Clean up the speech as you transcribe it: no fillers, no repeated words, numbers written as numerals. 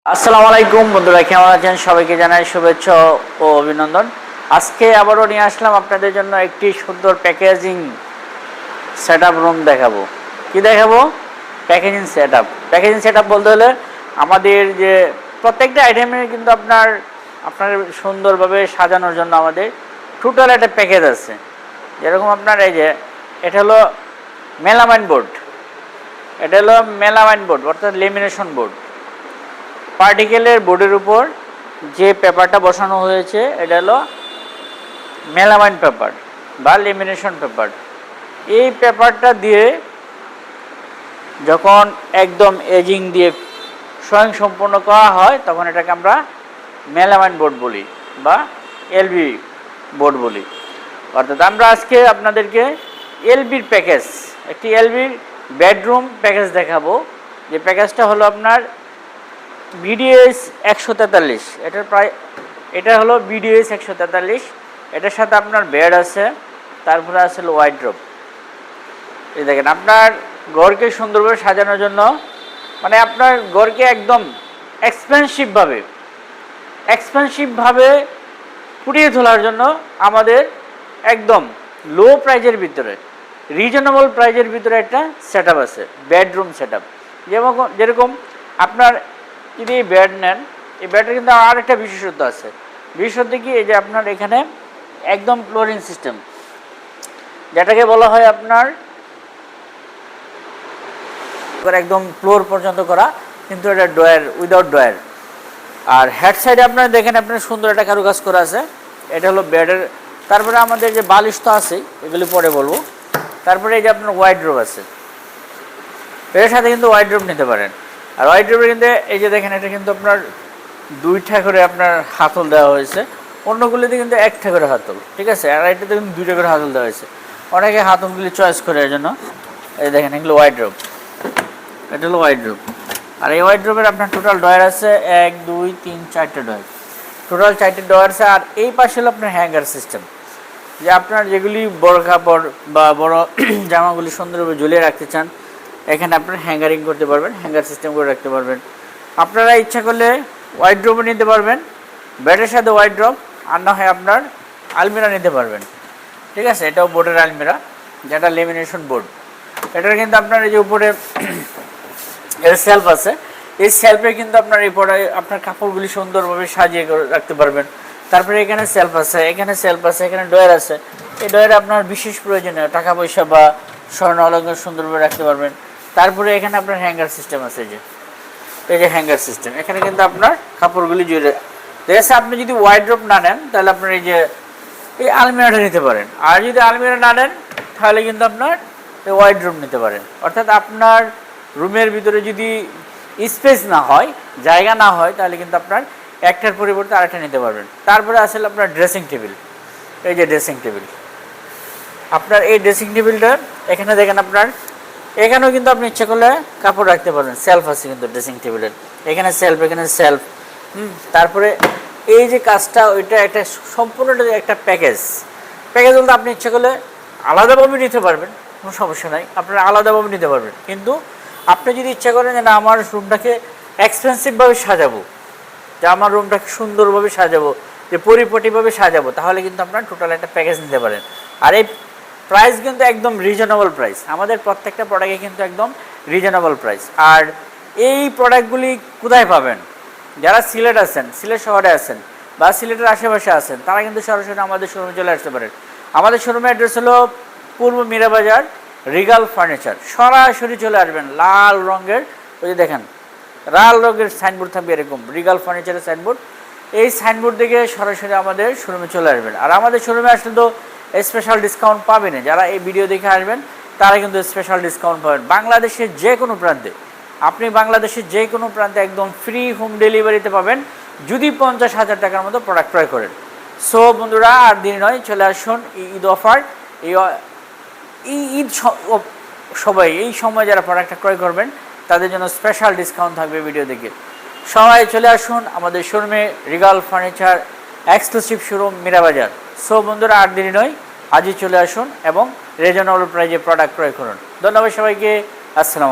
আসসালামু আলাইকুম বন্ধুরা, কেমন আছেন? সবাইকে জানাই শুভেচ্ছা ও অভিনন্দন। আজকে আবারও নিয়ে আসলাম আপনাদের জন্য একটি সুন্দর প্যাকেজিং সেটআপ রুম দেখাবো। কি দেখাবো? প্যাকেজিং সেটআপ বলতে হলে আমাদের যে প্রত্যেকটা আইটেমের কিন্তু আপনার সুন্দরভাবে সাজানোর জন্য আমাদের টোটাল একটা প্যাকেজ আছে। যেরকম আপনার এই যে এটা হলো মেলামাইন বোর্ড, অর্থাৎ লেমিনেশন বোর্ড। পার্টিকেলের বোর্ডের উপর যে পেপারটা বসানো হয়েছে এটা হলো মেলামাইন পেপার বা লেমিনেশন পেপার। এই পেপারটা দিয়ে যখন একদম এজিং দিয়ে স্বয়ংসম্পূর্ণ করা হয় তখন এটাকে আমরা মেলামাইন বোর্ড বলি বা এলবি বোর্ড বলি। অর্থাৎ আমরা আজকে আপনাদেরকে এলবির প্যাকেজ, একটি এলবির বেডরুম প্যাকেজ দেখাবো। যে প্যাকেজটা হলো আপনার BDS 143। এটা হলো BDS 143। এটার সাথে আপনার বেড আছে, তারপরে আছে ওয়াইড্রোব। এই দেখেন, আপনার ঘরকে সুন্দরভাবে সাজানোর জন্য, মানে আপনার ঘরকে একদম এক্সপেন্সিভভাবে ফুটিয়ে তোলার জন্য আমাদের একদম লো প্রাইজের ভিতরে, রিজনেবল প্রাইজের ভিতরে একটা সেটআপ আছে, বেডরুম সেটআপ। যেরকম আপনার যদি বেড নেন, এই বেডের কিন্তু আর একটা বিশেষত্ব আছে। বিশেষত্ব কি? এই যে আপনার এখানে একদম ফ্লোরিং সিস্টেম, যেটাকে বলা হয় আপনার একদম ফ্লোর পর্যন্ত করা, কিন্তু এটা উইদাউট ডয়ার। আর হেড সাইডে আপনার দেখেন আপনার সুন্দর একটা কারুকাজ করা আছে। এটা হলো বেডের। তারপরে আমাদের যে বালিশ তো আছে, এগুলি পরে বলবো। তারপরে এই যে আপনার ওয়াইড্রোব আছে, এর সাথে কিন্তু ওয়াইড্রোব নিতে পারেন। আর ওয়াইড্রোবে কিন্তু এই যে দেখেন, এটা কিন্তু আপনার দুইটা করে আপনার হাতল দেওয়া হয়েছে, অন্যগুলিতে কিন্তু একটা করে হাতল, ঠিক আছে। আর এটাতে কিন্তু দুইটা করে হাতল দেওয়া হয়েছে, অনেকে হাতলগুলি চয়েস করে। এর জন্য এই দেখেন, এগুলো ওয়াইড্রোব, এটা হলো ওয়াইড্রোব। আর এই ওয়াইড্রোবের আপনার টোটাল ডয়ার আছে 1 2 3 4টে ডয়ার, টোটাল 4টে ডয়ার আছে। আর এই পাশে হলো আপনার হ্যাঙ্গার সিস্টেম, যে আপনার যেগুলি বড় কাপড় বা বড় জামাগুলি সুন্দরভাবে ঝুলিয়ে রাখতে চান, এখানে আপনার হ্যাঙ্গারিং করতে পারবেন, হ্যাঙ্গার সিস্টেম করে রাখতে পারবেন। আপনারা ইচ্ছা করলে ওয়াইড্রোবও নিতে পারবেন, বেডের সাথে ওয়াইড্রোব, আর না হয় আপনার আলমিরা নিতে পারবেন, ঠিক আছে। এটাও বোর্ডের আলমিরা, যেটা লেমিনেশন বোর্ড। এটার কিন্তু আপনার এই যে উপরে এর সেলফ আছে, এই সেলফে কিন্তু আপনার এই পরে আপনার কাপড়গুলি সুন্দরভাবে সাজিয়ে রাখতে পারবেন। তারপরে এখানে সেলফ আছে, এখানে ডয়ার আছে। এই ডয়ারে আপনার বিশেষ প্রয়োজনীয় টাকা পয়সা বা স্বর্ণ অলঙ্কার সুন্দরভাবে রাখতে পারবেন। তারপরে এখানে আপনার হ্যাঙ্গার সিস্টেম আছে, এই যে হ্যাঙ্গার সিস্টেম। এখানে কিন্তু আপনার কাপড়গুলি জুড়ে দেখেছে। আপনি যদি ওয়াইড্রোব না নেন তাহলে আপনার এই যে এই আলমিরাটা নিতে পারেন। আর যদি আলমিরা না নেন তাহলে কিন্তু আপনার এই ওয়াইড্রোব নিতে পারেন। অর্থাৎ আপনার রুমের ভিতরে যদি স্পেস না হয়, জায়গা না হয়, তাহলে কিন্তু আপনার একটার পরিবর্তে আরেকটা নিতে পারবেন। তারপরে আসলে আপনার ড্রেসিং টেবিল, এই যে ড্রেসিং টেবিল। আপনার এই ড্রেসিং টেবিলটা এখানে দেখেন, আপনার এখানেও কিন্তু আপনি ইচ্ছা করলে কাপড় রাখতে পারবেন। সেলফ আছে কিন্তু ড্রেসিং টেবিলের, এখানে সেলফ। তারপরে এই যে কাজটা, ওইটা একটা সম্পূর্ণ একটা প্যাকেজ বলতে আপনি ইচ্ছা করলে আলাদাভাবে নিতে পারবেন, কোনো সমস্যা নাই, আপনারা আলাদাভাবে নিতে পারবেন। কিন্তু আপনি যদি ইচ্ছা করেন যে না, আমার রুমটাকে এক্সপেন্সিভভাবে সাজাবো, যে আমার রুমটাকে সুন্দরভাবে সাজাবো, যে পরিপাটিভাবে সাজাবো, তাহলে কিন্তু আপনার টোটাল একটা প্যাকেজ নিতে পারেন। আর এই প্রাইস কিন্তু একদম রিজনেবল প্রাইস, আমাদের প্রত্যেকটা প্রোডাক্টে কিন্তু একদম রিজনেবল প্রাইস। আর এই প্রোডাক্টগুলি কোথায় পাবেন? যারা সিলেট শহরে আছেন বা সিলেটের আশেপাশে আছেন, তারা কিন্তু সরাসরি আমাদের শোরুমে চলে আসতে পারেন। আমাদের শোরুমের অ্যাড্রেস হলো পূর্ব মীরাবাজার, রিগাল ফার্নিচার। সরাসরি চলে আসবেন, লাল রঙের, ওই যে দেখেন লাল রঙের সাইনবোর্ড থাকবে এরকম, রিগাল ফার্নিচারের সাইনবোর্ড। এই সাইনবোর্ড দেখে সরাসরি আমাদের শোরুমে চলে আসবেন। আর আমাদের শোরুমে আসলে তো স্পেশাল ডিসকাউন্ট পাবেন, যারা এই ভিডিও দেখে আসবেন তারা কিন্তু স্পেশাল ডিসকাউন্ট পাবেন। বাংলাদেশের যে কোনো প্রান্তে, আপনি বাংলাদেশের যে কোনো প্রান্তে একদম ফ্রি হোম ডেলিভারিতে পাবেন, যদি 50,000 টাকার মতো প্রোডাক্ট ক্রয় করেন। সো বন্ধুরা, আর দিন নয়, চলে আসুন ঈদ অফার। এই ঈদ সবাই এই সময় যারা প্রোডাক্টটা ক্রয় করবেন তাদের জন্য স্পেশাল ডিসকাউন্ট থাকবে ভিডিও দেখে। সবাই চলে আসুন আমাদের শোরুমে, regal furniture exclusive showroom, Mirabazar. So বন্ধুরা, আর দেরি নয়, আজই চলে আসুন এবং রিজনেবল প্রাইজে প্রোডাক্ট ক্রয় করুন। ধন্যবাদ সবাইকে। আসসালামু আলাইকুম।